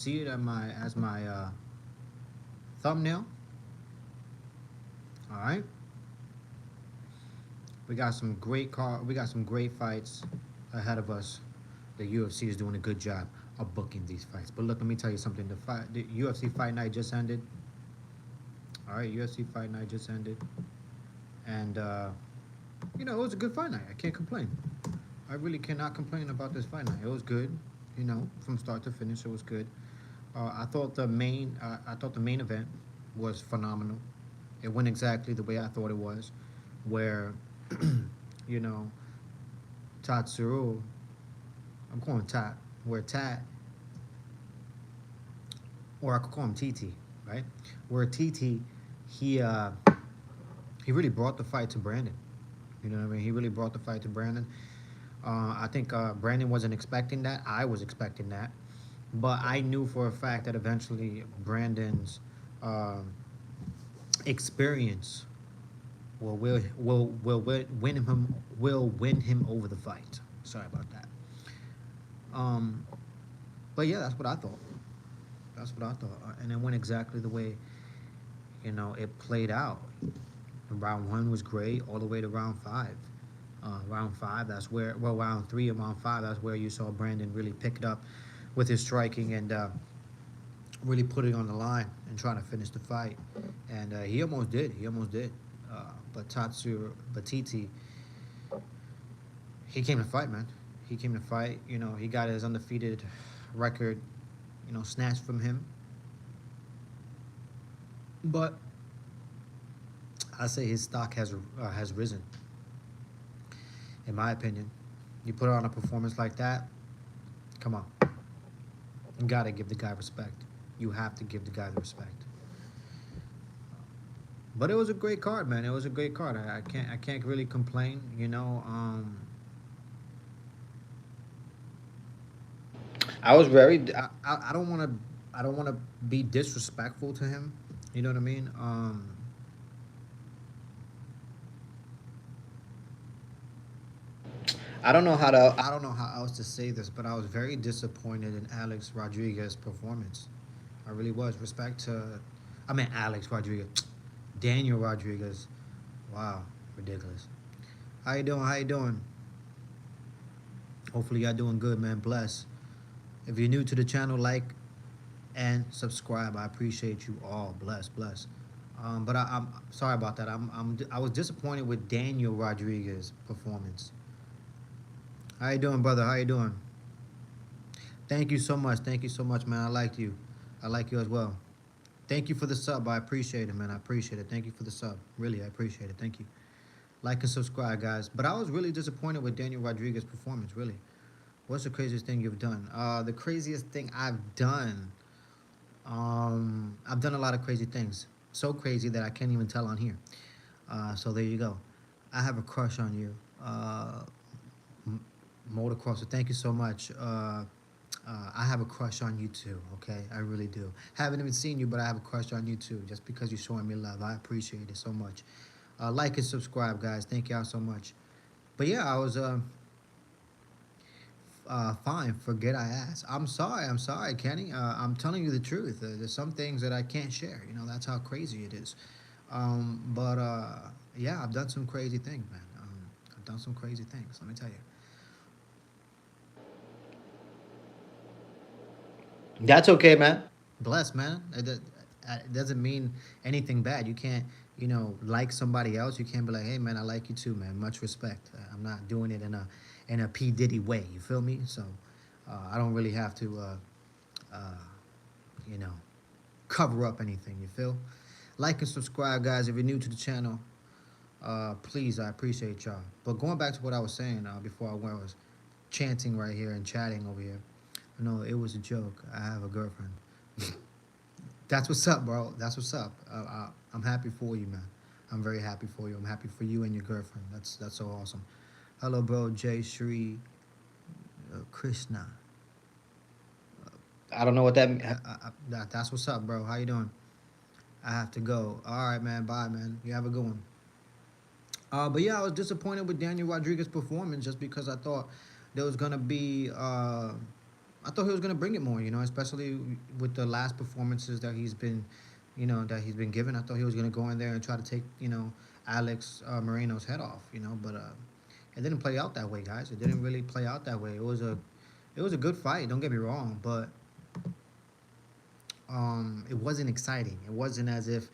see it as my thumbnail. All right, we got some great fights ahead of us. The UFC is doing a good job of booking these fights. But look, let me tell you something. The UFC fight night just ended. All right, UFC fight night just ended, and it was a good fight night. I can't complain. I really cannot complain about this fight night. It was good. From start to finish, it was good. I thought the main event was phenomenal. It went exactly the way I thought it was, where, you know, Tatsuro, I'm calling Tat, where Tat, or I could call him TT, right? Where TT, he uh, he really brought the fight to Brandon. You know what I mean? He really brought the fight to Brandon. I think Brandon wasn't expecting that. I was expecting that, but I knew for a fact that eventually Brandon's um experience will win him over the fight. Sorry about that. Um, but yeah, that's what I thought. That's what I thought, and it went exactly the way it played out. Round one was great, all the way to round five. Round five, round three and round five, that's where you saw Brandon really pick it up with his striking and really put it on the line and trying to finish the fight. And he almost did. He almost did. But Tatsu Batiti, he came to fight, man. He came to fight. He got his undefeated record, snatched from him. But I say his stock has risen, in my opinion. You put on a performance like that, come on, you gotta give the guy respect. You have to give the guy the respect. But it was a great card, man. It was a great card. I can't really complain. I was very. I don't want to. I don't want to be disrespectful to him. You know what I mean? I don't know how to. I don't know how else to say this, but I was very disappointed in Alex Rodriguez's performance. I really was. Respect to. I mean Alex Rodriguez, Daniel Rodriguez. Wow, ridiculous. How you doing? How you doing? Hopefully y'all doing good, man. Bless. If you're new to the channel, like and subscribe. I appreciate you all. Bless, bless. But I'm sorry about that. I was disappointed with Daniel Rodriguez's performance. How you doing, brother? How you doing? Thank you so much. Thank you so much, man. I like you. I like you as well. Thank you for the sub. I appreciate it, man. I appreciate it. Thank you for the sub. Really, I appreciate it. Thank you. Like and subscribe, guys. But I was really disappointed with Daniel Rodriguez's performance. Really. What's the craziest thing you've done? The craziest thing I've done. I've done a lot of crazy things. So crazy that I can't even tell on here. So there you go. I have a crush on you. Motocrosser, thank you so much. I have a crush on you too, okay? I really do. Haven't even seen you, but I have a crush on you too, just because you're showing me love. I appreciate it so much. Like and subscribe, guys. Thank y'all so much. But yeah, I was fine. Forget I asked. I'm sorry. I'm sorry, Kenny. I'm telling you the truth. There's some things that I can't share. That's how crazy it is. But yeah, I've done some crazy things, man. I've done some crazy things. Let me tell you. That's okay, man. Bless, man. It doesn't mean anything bad. You can't, like somebody else. You can't be like, hey, man, I like you too, man. Much respect. I'm not doing it in a P Diddy way. You feel me? So, I don't really have to, uh, you know, cover up anything. You feel? Like and subscribe, guys. If you're new to the channel, please, I appreciate y'all. But going back to what I was saying before I was chanting right here and chatting over here. No, it was a joke. I have a girlfriend. That's what's up, bro. That's what's up. I'm happy for you, man. I'm very happy for you. I'm happy for you and your girlfriend. That's so awesome. Hello, bro. Jay Shri Krishna. I don't know what that means. That's what's up, bro. How you doing? I have to go. All right, man. Bye, man. You have a good one. But yeah, I was disappointed with Daniel Rodriguez's performance just because I thought there was gonna be I thought he was gonna bring it more, especially with the last performances that he's been, given. I thought he was gonna go in there and try to take, Alex Moreno's head off, but it didn't play out that way, guys. It didn't really play out that way. It was a good fight. Don't get me wrong, but it wasn't exciting. It wasn't as if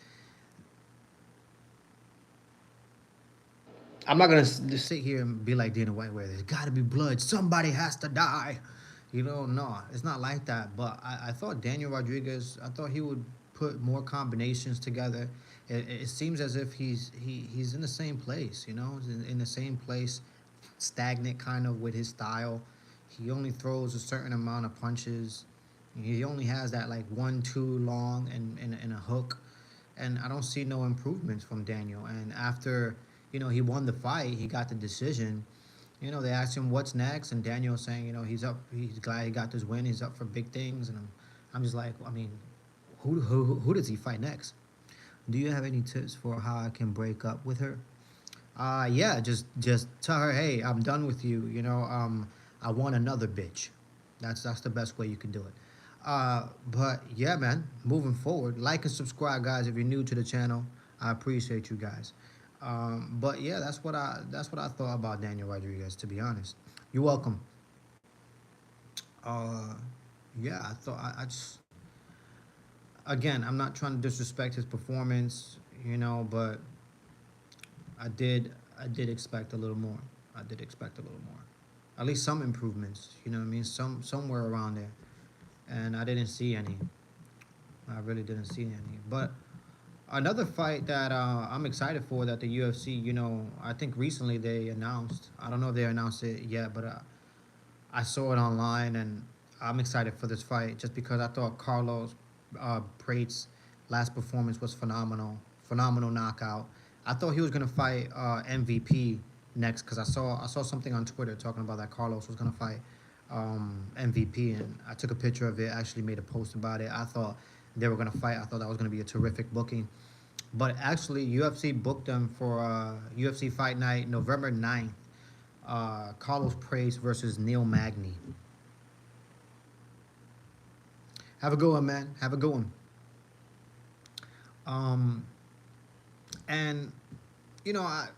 I'm not gonna just sit here and be like Dana White, where there's got to be blood. Somebody has to die. No, it's not like that. But I thought Daniel Rodriguez, I thought he would put more combinations together. It seems as if he's in the same place. He's in the same place, stagnant kind of with his style. He only throws a certain amount of punches. He only has that like 1-2 long and a hook, and I don't see no improvements from Daniel. And after he won the fight, he got the decision. They asked him what's next, and Daniel saying he's up, he's glad he got this win, he's up for big things, and I'm just like, I mean, who does he fight next? Do you have any tips for how I can break up with her? Yeah, just tell her, hey, I'm done with you. I want another bitch. That's the best way you can do it. But yeah, man, moving forward, like and subscribe, guys. If you're new to the channel, I appreciate you guys. But yeah, that's what I thought about Daniel Rodriguez. To be honest, you're welcome. Uh, yeah, I thought I just again, I'm not trying to disrespect his performance, but I did expect a little more. I did expect a little more. At least some improvements. You know what I mean? Somewhere around there, and I didn't see any. I really didn't see any. But another fight that I'm excited for, that the UFC, I think recently they announced. I don't know if they announced it yet, but I saw it online, and I'm excited for this fight just because I thought Carlos Prate's last performance was phenomenal, phenomenal knockout. I thought he was gonna fight MVP next because I saw something on Twitter talking about that Carlos was gonna fight MVP, and I took a picture of it. Actually, made a post about it. I thought they were gonna fight. I thought that was gonna be a terrific booking. But actually, UFC booked them for UFC Fight Night November 9th. Carlos Praise versus Neil Magny. Have a good one, man. Have a good one. Um, and I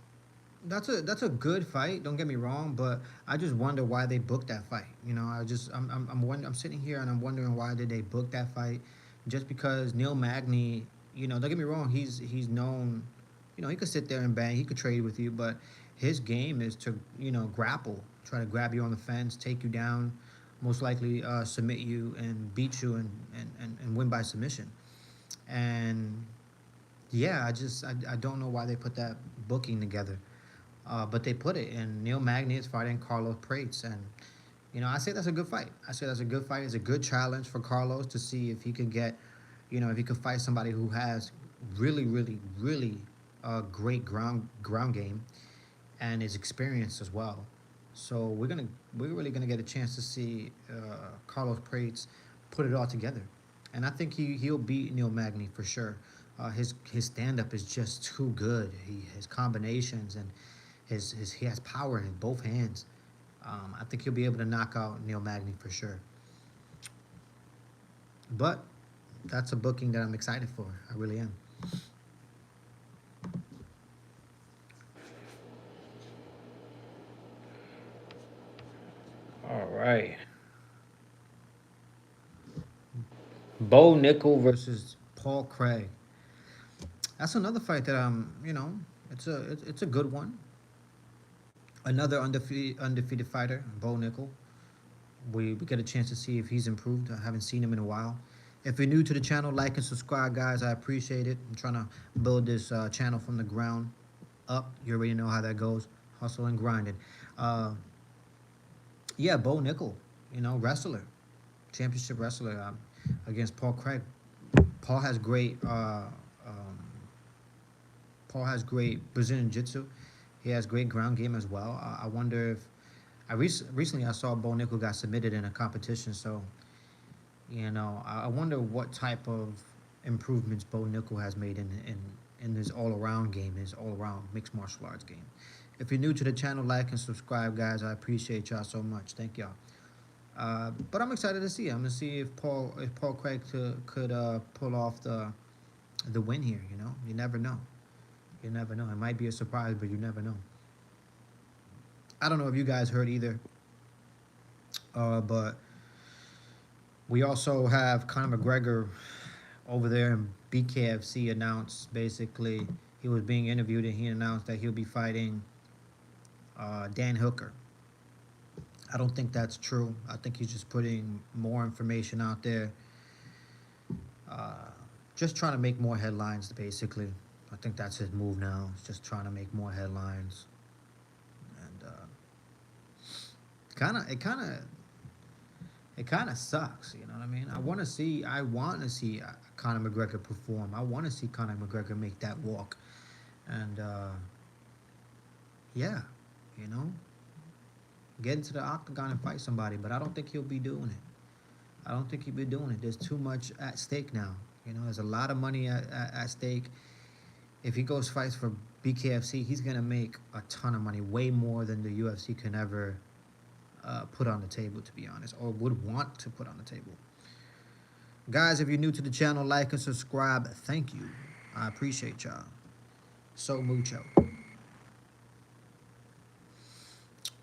that's a good fight. Don't get me wrong, but I just wonder why they booked that fight. I'm sitting here and I'm wondering why did they book that fight? Just because Neil Magny, don't get me wrong, he's known. He could sit there and bang. He could trade with you, but his game is to grapple, try to grab you on the fence, take you down, most likely submit you and beat you and win by submission. And yeah, I don't know why they put that booking together. But they put it, and Neil Magny is fighting Carlos Prates, and I say that's a good fight. I say that's a good fight. It's a good challenge for Carlos to see if he can get, if he could fight somebody who has really, really, really great ground game and is experienced as well. So we're really gonna get a chance to see Carlos Prates put it all together, and I think he'll beat Neil Magny for sure. His stand up is just too good. His combinations and he has power in both hands. I think he'll be able to knock out Neil Magny for sure. But that's a booking that I'm excited for. I really am. All right. Bo Nickel versus Paul Craig. That's another fight that it's a good one. Another undefeated fighter, Bo Nickel. We get a chance to see if he's improved. I haven't seen him in a while. If you're new to the channel, like and subscribe, guys. I appreciate it. I'm trying to build this channel from the ground up. You already know how that goes. Hustle and grinding. Uh, yeah, Bo Nickel, wrestler, championship wrestler against Paul Craig. Paul has great. Paul has great Brazilian Jiu-Jitsu. He has great ground game as well. I wonder if recently I saw Bo Nickel got submitted in a competition, so I wonder what type of improvements Bo Nickel has made in his all around game, his all around mixed martial arts game. If you're new to the channel, like and subscribe, guys. I appreciate y'all so much. Thank y'all. But I'm excited to see. I'm gonna see if Paul Craig could pull off the win here. You know, you never know. You never know. It might be a surprise, but you never know. I don't know if you guys heard either, but we also have Conor McGregor over there in BKFC announced basically he was being interviewed and he announced that he'll be fighting Dan Hooker. I don't think that's true. I think he's just putting more information out there, uh, just trying to make more headlines. Basically, I think that's his move now. It's just trying to make more headlines, and it kind of sucks. You know what I mean? I want to see Conor McGregor perform. I want to see Conor McGregor make that walk, and yeah, you know, get into the octagon and fight somebody. But I don't think he'll be doing it. I don't think he'll be doing it. There's too much at stake now. You know, there's a lot of money at stake. If he goes fights for BKFC, he's gonna make a ton of money, way more than the UFC can ever put on the table, to be honest, or would want to put on the table. Guys, if you're new to the channel, like and subscribe. Thank you. I appreciate y'all so mucho.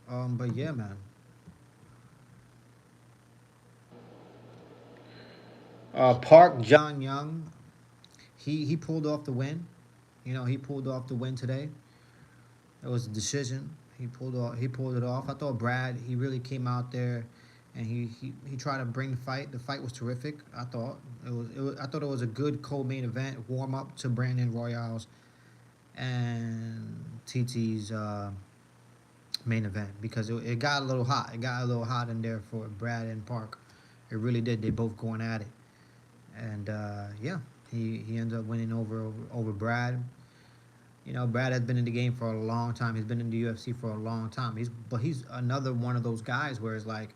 But yeah, man. Park John Young, he pulled off the win. You know, he pulled off the win today. It was a decision. He pulled it off. I thought Brad, he really came out there and he tried to bring the fight. The fight was terrific. I thought it was a good co-main event, warm up to Brandon Royale's and TT's main event, because it got a little hot. It got a little hot in there for Brad and Park. It really did. They both going at it. And yeah, he ends up winning over Brad. You know, Brad has been in the game for a long time. He's been in the UFC for a long time. He's another one of those guys where it's like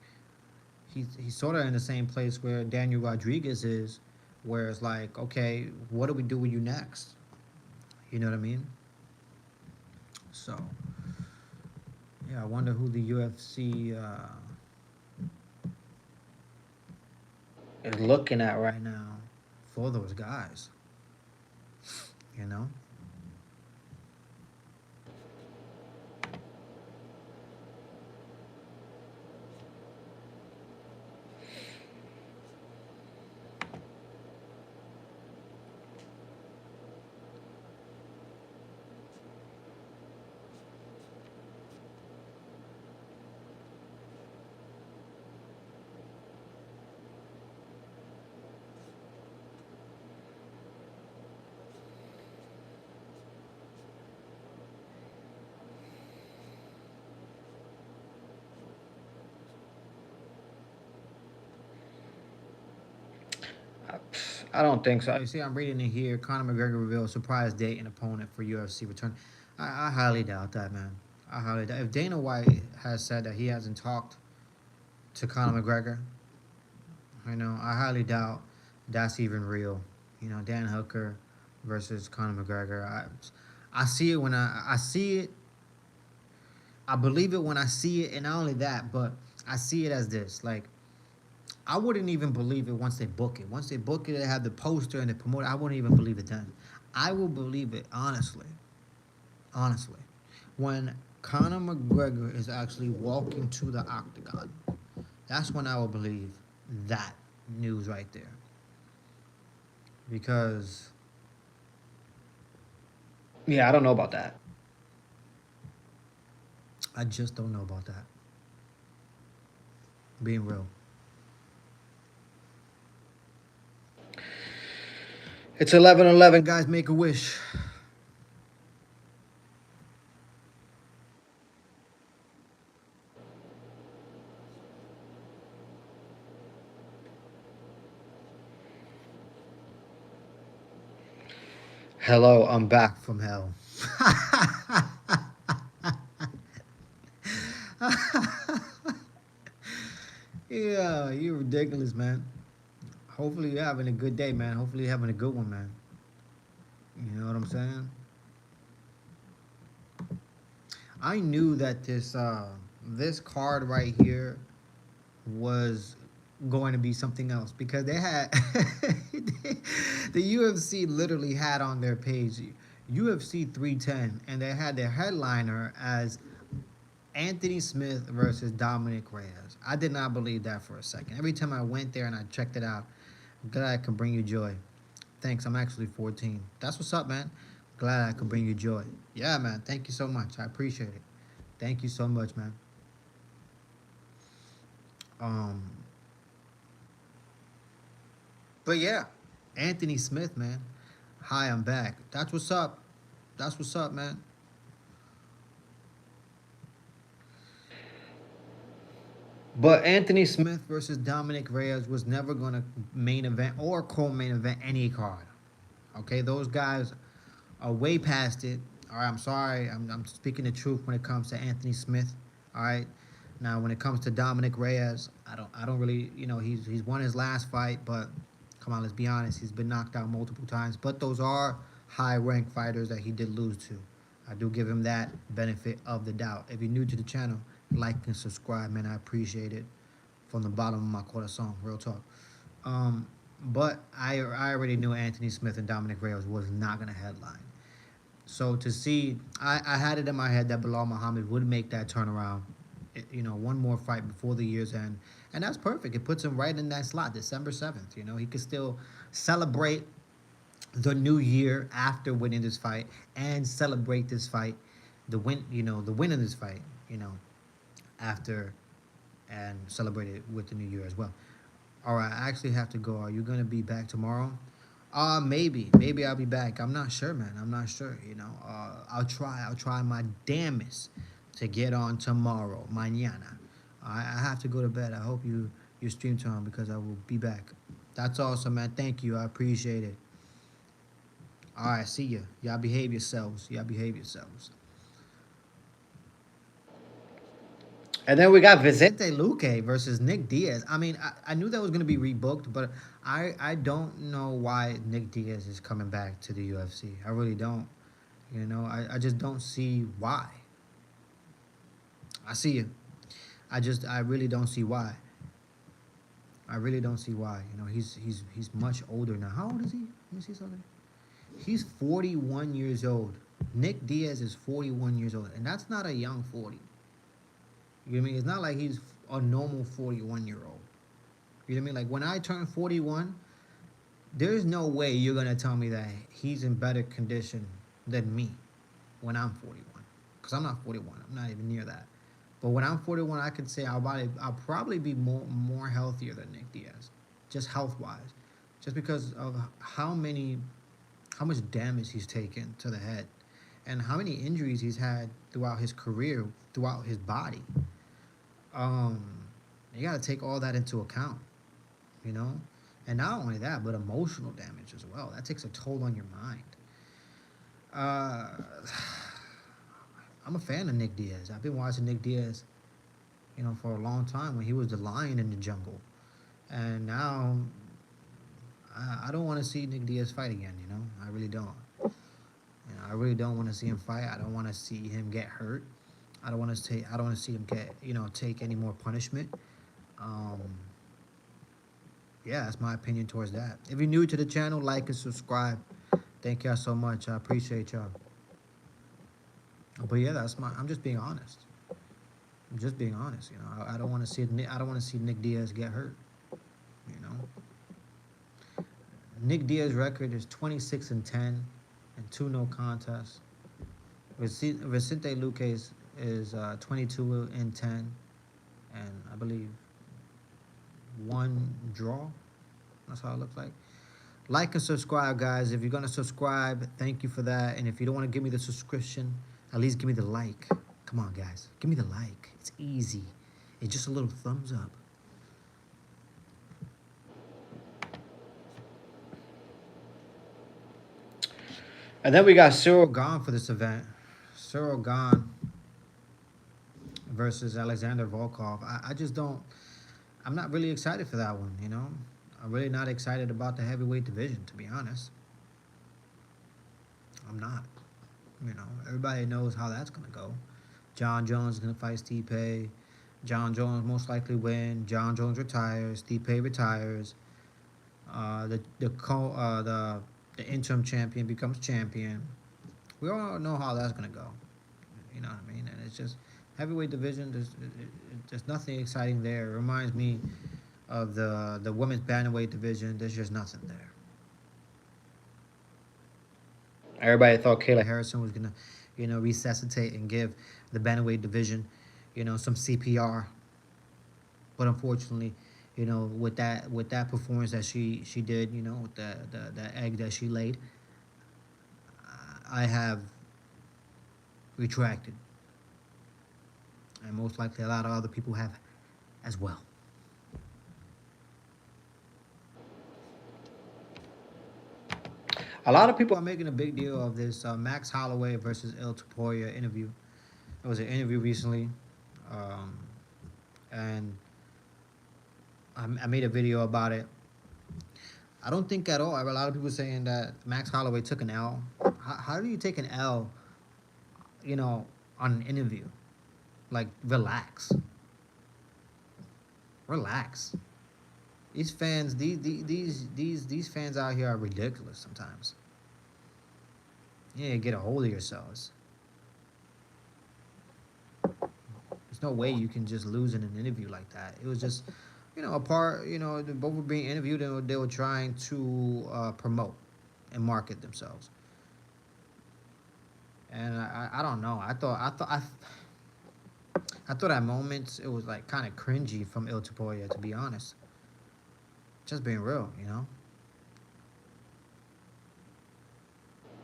he's sort of in the same place where Daniel Rodriguez is, where it's like, okay, what do we do with you next? You know what I mean? So yeah, I wonder who the UFC is looking at right now for those guys. You know. I don't think so. You see, I'm reading it here. Conor McGregor reveals surprise date and opponent for UFC return. I highly doubt that, man. I highly doubt. If Dana White has said that he hasn't talked to Conor McGregor, you know, I highly doubt that's even real. You know, Dan Hooker versus Conor McGregor. I see it when I see it. I believe it when I see it, and not only that, but I see it as this. Like, I wouldn't even believe it once they book it. Once they book it, they have the poster and the promoter. I wouldn't even believe it then. I will believe it honestly. Honestly, when Conor McGregor is actually walking to the octagon, that's when I will believe that news right there. Because yeah, I don't know about that. I just don't know about that. Being real. It's 11:11, guys. Make a wish. Hello, I'm back from hell. Yeah, you're ridiculous, man. Hopefully you're having a good day, man. Hopefully you're having a good one, man. You know what I'm saying? I knew that this card right here was going to be something else because they had the UFC literally had on their page UFC 310, and they had their headliner as Anthony Smith versus Dominic Reyes. I did not believe that for a second. Every time I went there and I checked it out, I'm glad I can bring you joy. Thanks. I'm actually 14. That's what's up, man. Glad I could bring you joy. Yeah, man. Thank you so much. I appreciate it. Thank you so much, man. Um, but yeah, Anthony Smith, man. Hi, I'm back. That's what's up. That's what's up, man. But Anthony Smith versus Dominic Reyes was never gonna main event or co-main event any card. Okay, those guys are way past it. All right, I'm sorry. I'm speaking the truth when it comes to Anthony Smith. All right. Now, when it comes to Dominic Reyes, I don't really, he's won his last fight, but come on, let's be honest. He's been knocked out multiple times. But those are high-ranked fighters that he did lose to. I do give him that benefit of the doubt. If you're new to the channel, like and subscribe, man. I appreciate it from the bottom of my corazón. Real talk. Um, but I already knew Anthony Smith and Dominic Reyes was not gonna headline. So to see, I had it in my head that Bilal Muhammad would make that turnaround, one more fight before the year's end, and that's perfect. It puts him right in that slot, December 7th. He could still celebrate the new year after winning this fight and celebrate this fight, the win of this fight, after and celebrate it with the new year as well. All right, I actually have to go. Are you gonna be back tomorrow? Maybe I'll be back. I'm not sure, man. I'm not sure. I'll try. I'll try my damnest to get on tomorrow, mañana. I have to go to bed. I hope you stream tomorrow because I will be back. That's awesome, man. Thank you. I appreciate it. All right, see ya. Y'all behave yourselves. Y'all behave yourselves. And then we got Vicente Luque versus Nick Diaz. I mean, I knew that was going to be rebooked, but I don't know why Nick Diaz is coming back to the UFC. I really don't. I just don't see why. I see you. I really don't see why. I really don't see why. He's much older now. How old is he? Let me see something. He's 41 years old. Nick Diaz is 41 years old, and that's not a young 40. You know what I mean? It's not like he's a normal 41-year-old. You know what I mean? Like when I turn 41, there's no way you're gonna tell me that he's in better condition than me when I'm 41. Cause I'm not 41. I'm not even near that. But when I'm 41, I could say I'll probably be more healthier than Nick Diaz, just health wise, just because of how much damage he's taken to the head, and how many injuries he's had throughout his career, throughout his body. Um, you got to take all that into account, you know, and not only that, but emotional damage as well. That takes a toll on your mind. Uh, I'm a fan of Nick Diaz. I've been watching Nick Diaz, for a long time when he was the lion in the jungle, and now I don't want to see Nick Diaz fight again. I really don't. I really don't want to see him fight. I don't want to see him get hurt. I don't want to take. I don't want to see him get take any more punishment. Um, yeah, that's my opinion towards that. If you're new to the channel, like and subscribe. Thank y'all so much. I appreciate y'all. But yeah, I'm just being honest. I'm just being honest. I don't want to see. I don't want to see Nick Diaz get hurt. You know. Nick Diaz's record is 26-10 and 2 no contests. Vicente Luque is 22-10 and I believe 1 draw. That's how it looks like. Like and subscribe, guys. If you're gonna subscribe, thank you for that. And if you don't want to give me the subscription, at least give me the like. Come on, guys. Give me the like. It's easy. It's just a little thumbs up. And then we got Ciryl Gane for this event. Ciryl Gane versus Alexander Volkov. I just don't. I'm not really excited for that one. I'm really not excited about the heavyweight division, to be honest. I'm not. Everybody knows how that's gonna go. John Jones is gonna fight Stipe. John Jones most likely win. John Jones retires. Stipe retires. The interim champion becomes champion. We all know how that's gonna go. You know what I mean? And it's just heavyweight division. There's nothing exciting there. It reminds me of the women's bantamweight division. There's just nothing there. Everybody thought Kayla Harrison was gonna, resuscitate and give the bantamweight division, some CPR. But unfortunately, with that performance that she did, with the egg that she laid, I have retracted, and most likely a lot of other people have as well. A lot of people are making a big deal of this Max Holloway versus El Taporia interview. It was an interview recently, um, and I made a video about it. I don't think at all. I have a lot of people saying that Max Holloway took an L. How do you take an L, on an interview? Like, relax. Relax. These fans, these fans out here are ridiculous sometimes. Yeah, get a hold of yourselves. There's no way you can just lose in an interview like that. It was just, a part. They both were being interviewed and they were trying to promote and market themselves. And I don't know. I thought at moments it was like kind of cringy from Il Taporia, to be honest. Just being real.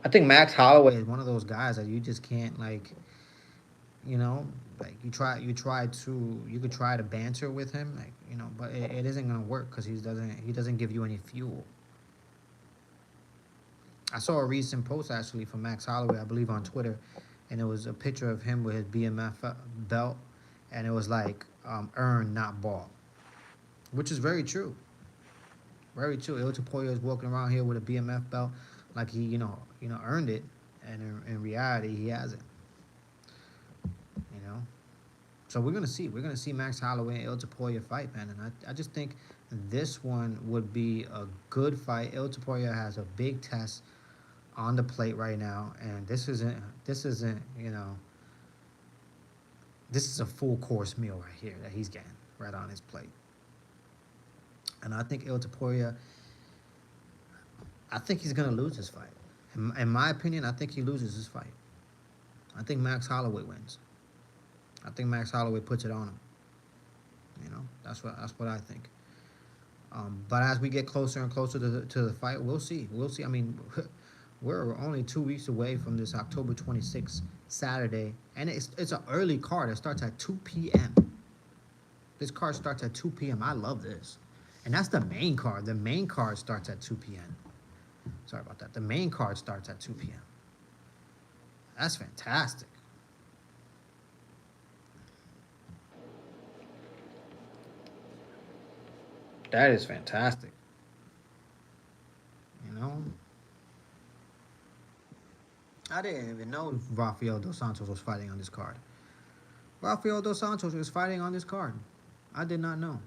I think Max Holloway is one of those guys that you just can't you know, you could try to banter with him, but it isn't gonna work because he doesn't give you any fuel. I saw a recent post actually from Max Holloway, I believe on Twitter, and it was a picture of him with his BMF belt, and it was like earn, not ball, which is very true. Very true. Il Tapoya is walking around here with a BMF belt like he, earned it, and in reality, he hasn't. You know. So we're gonna see. We're gonna see Max Holloway and Il Tapoya fight, man, and I just think this one would be a good fight. Il Tapoya has a big test on the plate right now, and this isn't this is a full course meal right here that he's getting right on his plate. And I think Il Taporia, I think he's gonna lose this fight. In my opinion, I think he loses this fight. I think Max Holloway wins. I think Max Holloway puts it on him. That's what I think. But as we get closer and closer to the fight, we'll see. We'll see. I mean, we're only 2 weeks away from this October 26th Saturday, and it's an early card. It starts at 2 p.m. This card starts at 2 p.m. I love this. And that's the main card. The main card starts at 2 p.m. Sorry about that. The main card starts at 2 p.m. That's fantastic. That is fantastic. You know, I didn't even know Rafael dos Santos was fighting on this card. Rafael dos Santos was fighting on this card. I did not know.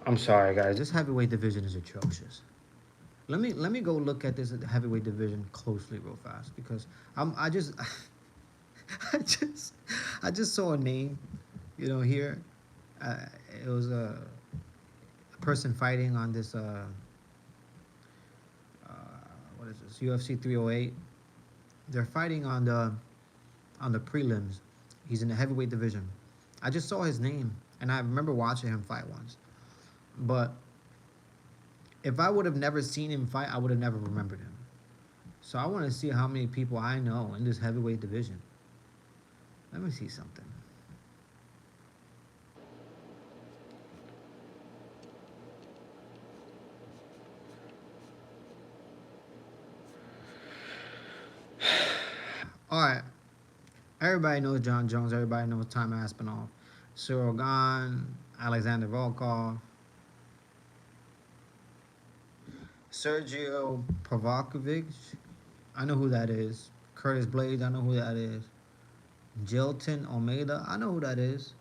I'm sorry, guys. This heavyweight division is atrocious. Let me go look at this heavyweight division closely, real fast, because I just I just I just saw a name, here. Uh, it was a person fighting on this uh, what is this, UFC 308. They're fighting on the prelims. He's in the heavyweight division. I just saw his name, and I remember watching him fight once. But if I would have never seen him fight, I would have never remembered him. So I want to see how many people I know in this heavyweight division. Let me see something. All right. Everybody knows John Jones. Everybody knows Tom Aspinall. Cyril Gahn, Alexander Volkov. Sergio Provakovic, I know who that is. Curtis Blades, I know who that is. Jilton Almeida, I know who that is.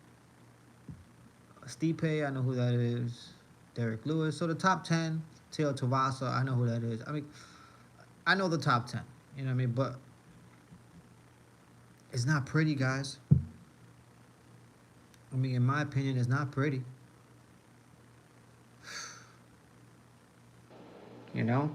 Stipe, I know who that is. Derek Lewis. So the top 10, Teo Tavasa, I know who that is. I mean, I know the top 10. You know what I mean? But it's not pretty, guys. I mean, in my opinion, it's not pretty. You know?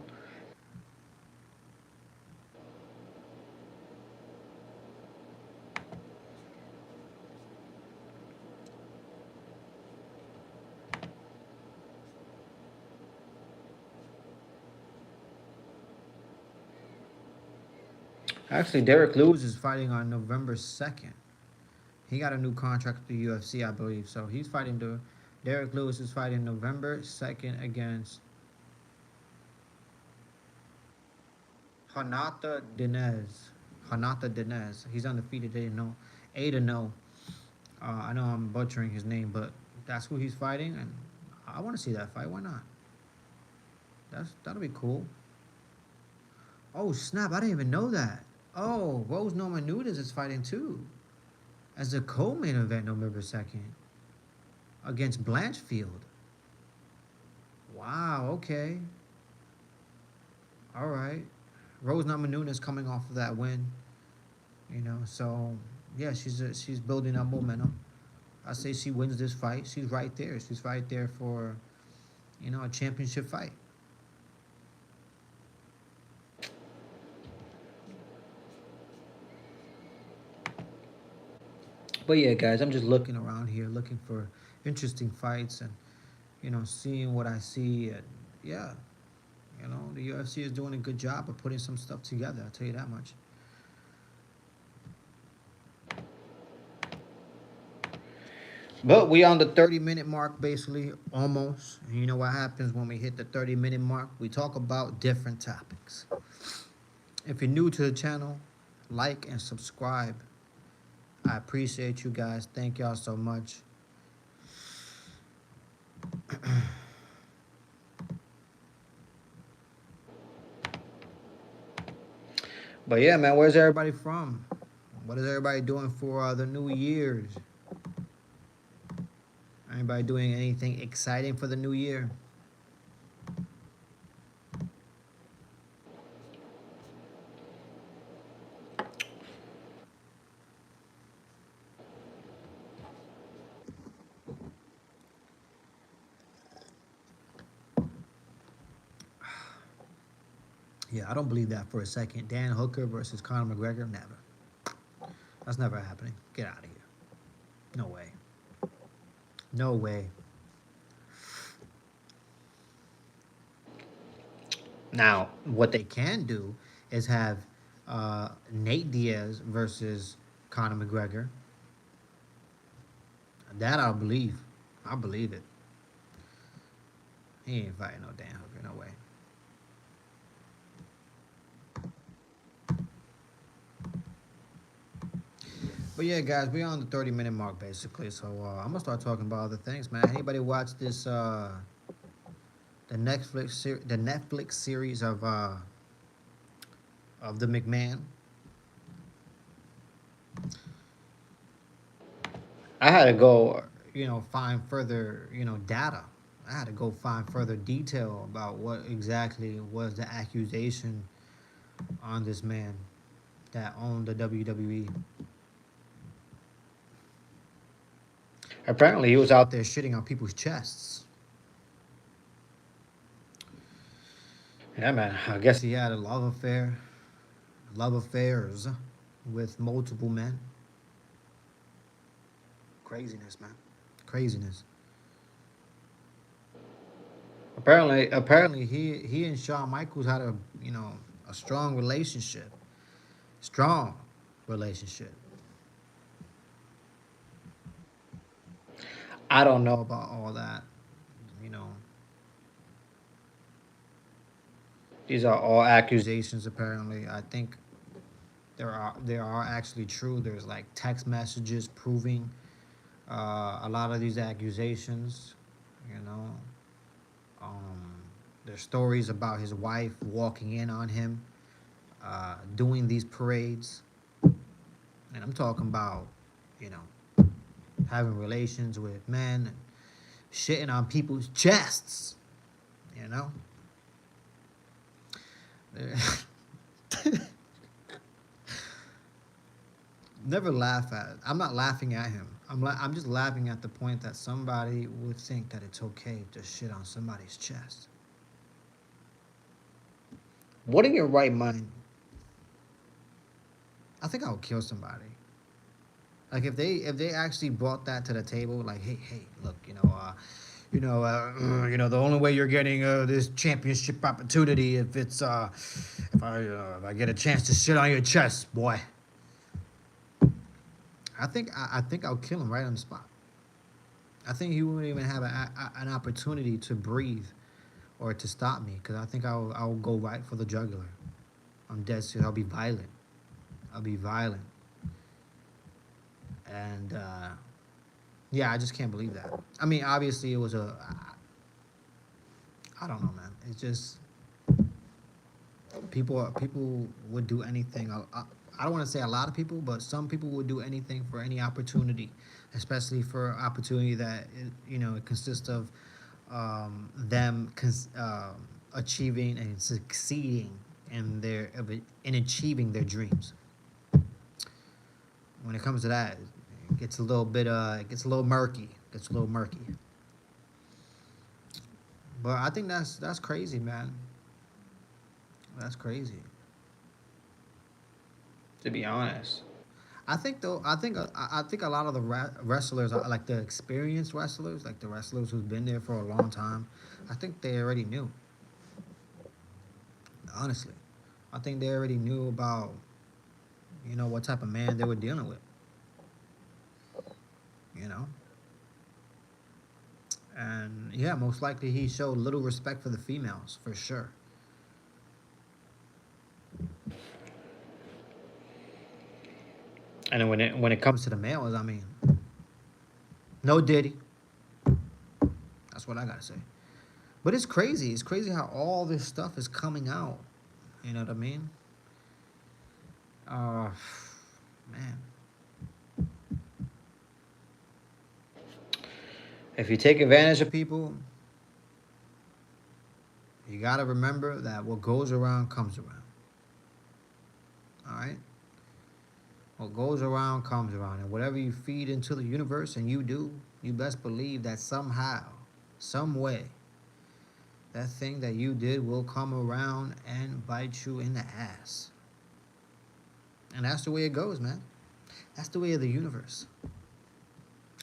Actually, Derek Lewis is fighting on November 2nd. He got a new contract with the UFC, I believe. So he's fighting the. Derek Lewis is fighting November 2nd against Hanata Dinez. Hanata Dinez. He's undefeated. They didn't know. 8-0. I know I'm butchering his name, but that's who he's fighting, and I want to see that fight. Why not? That'll be cool. Oh snap! I didn't even know that. Oh, Rose Namajunas is fighting too, as a co-main event November 2nd against Blanchfield. Wow. Okay. All right. Rose Namajunas coming off of that win. So yeah, she's building up momentum. I say she wins this fight. She's right there. She's right there for a championship fight. But yeah, guys, I'm just looking around here, looking for interesting fights, and seeing what I see. And yeah, the UFC is doing a good job of putting some stuff together. I'll tell you that much. But we on the 30-minute mark, basically, almost. And you know what happens when we hit the 30-minute mark? We talk about different topics. If you're new to the channel, like and subscribe. I appreciate you guys. Thank y'all so much. But yeah, man, where's everybody from? What is everybody doing for the New Year's? Anybody doing anything exciting for the new year? Yeah, I don't believe that for a second. Dan Hooker versus Conor McGregor? Never. That's never happening. Get out of here. No way. No way. Now, what they can do is have Nate Diaz versus Conor McGregor. That I'll believe. I believe it. He ain't fighting no Dan Hooker. No way. But yeah, guys, we're on the 30-minute mark basically. So I'm gonna start talking about other things, man. Anybody watch this the Netflix series of the McMahon? I had to go, find further, data. I had to go find further detail about what exactly was the accusation on this man that owned the WWE. Apparently, he was out there shitting on people's chests. Yeah, man. I guess he had a love affairs with multiple men. Craziness, man. Craziness. Apparently, he and Shawn Michaels had a strong relationship. Strong relationship. I don't know about all that. You know, these are all accusations. Apparently, I think there are actually true. There's like text messages proving a lot of these accusations. You know, um, There's stories about his wife walking in on him, doing these parades. And I'm talking about, you know, having relations with men and shitting on people's chests, you know? Never laugh at it. I'm not laughing at him. I'm just laughing at the point that somebody would think that it's okay to shit on somebody's chest. What in your right mind? I think I would kill somebody. Like if they actually brought that to the table, like hey, look, the only way you're getting this championship opportunity if it's if I get a chance to sit on your chest, boy. I think I'll kill him right on the spot. I think he wouldn't even have an opportunity to breathe or to stop me because I think I'll go right for the jugular. I'm dead serious. I'll be violent. I'll be violent. And yeah, I just can't believe that. I mean, obviously it was I don't know, man. It's just people would do anything. I don't want to say a lot of people, but some people would do anything for any opportunity, especially for opportunity that it consists of achieving and succeeding in achieving their dreams. When it comes to that, it gets a little bit it gets a little murky. It gets a little murky. But I think that's crazy, man. That's crazy. To be honest. I think though. I think a lot of the wrestlers, like the experienced wrestlers, like the wrestlers who've been there for a long time. I think they already knew. Honestly, I think they already knew about what type of man they were dealing with. You know, and yeah, most likely he showed little respect for the females for sure. And then when it comes to the males, I mean, no Diddy. That's what I gotta say. But it's crazy. It's crazy how all this stuff is coming out. You know what I mean? Uh, man. If you take advantage of people, you gotta remember that what goes around comes around. All right? What goes around comes around. And whatever you feed into the universe, and you do, you best believe that somehow, some way, that thing that you did will come around and bite you in the ass. And that's the way it goes, man. That's the way of the universe.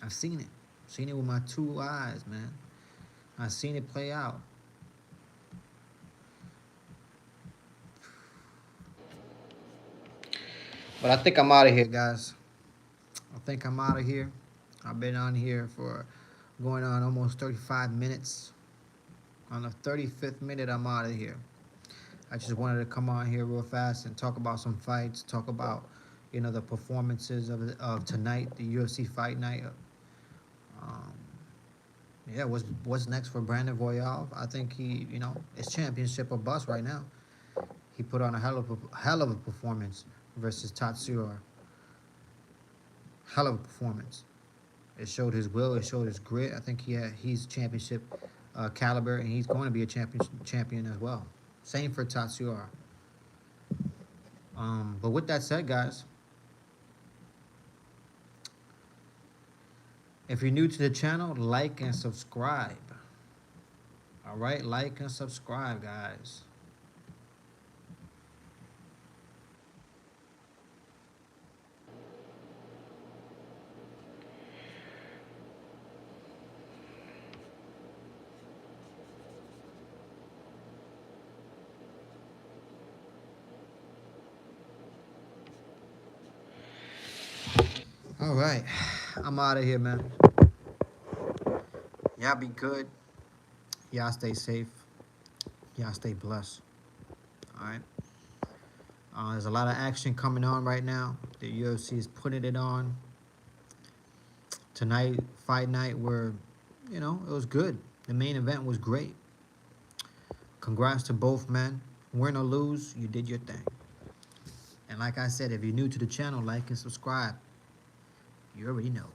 I've seen it. Seen it with my two eyes, man. I've seen it play out. But I think I'm out of here, guys. I think I'm out of here. I've been on here for going on almost 35 minutes. On the 35th minute, I'm out of here. I just wanted to come on here real fast and talk about some fights, talk about, the performances of tonight, the UFC fight night. Um, yeah, what's next for Brandon Royale? I think it's championship or bust right now. He put on a hell of a performance versus Tatsuro. Hell of a performance. It showed his will. It showed his grit. I think he's championship caliber, and he's going to be a champion as well. Same for Tatsuro. But with that said, guys, if you're new to the channel, like and subscribe. All right, like and subscribe, guys. All right, I'm out of here, man. Y'all be good. Y'all stay safe. Y'all stay blessed. All right. There's a lot of action coming on right now. The UFC is putting it on. Tonight, fight night, it was good. The main event was great. Congrats to both, man. Win or lose, you did your thing. And like I said, if you're new to the channel, like and subscribe. You already know.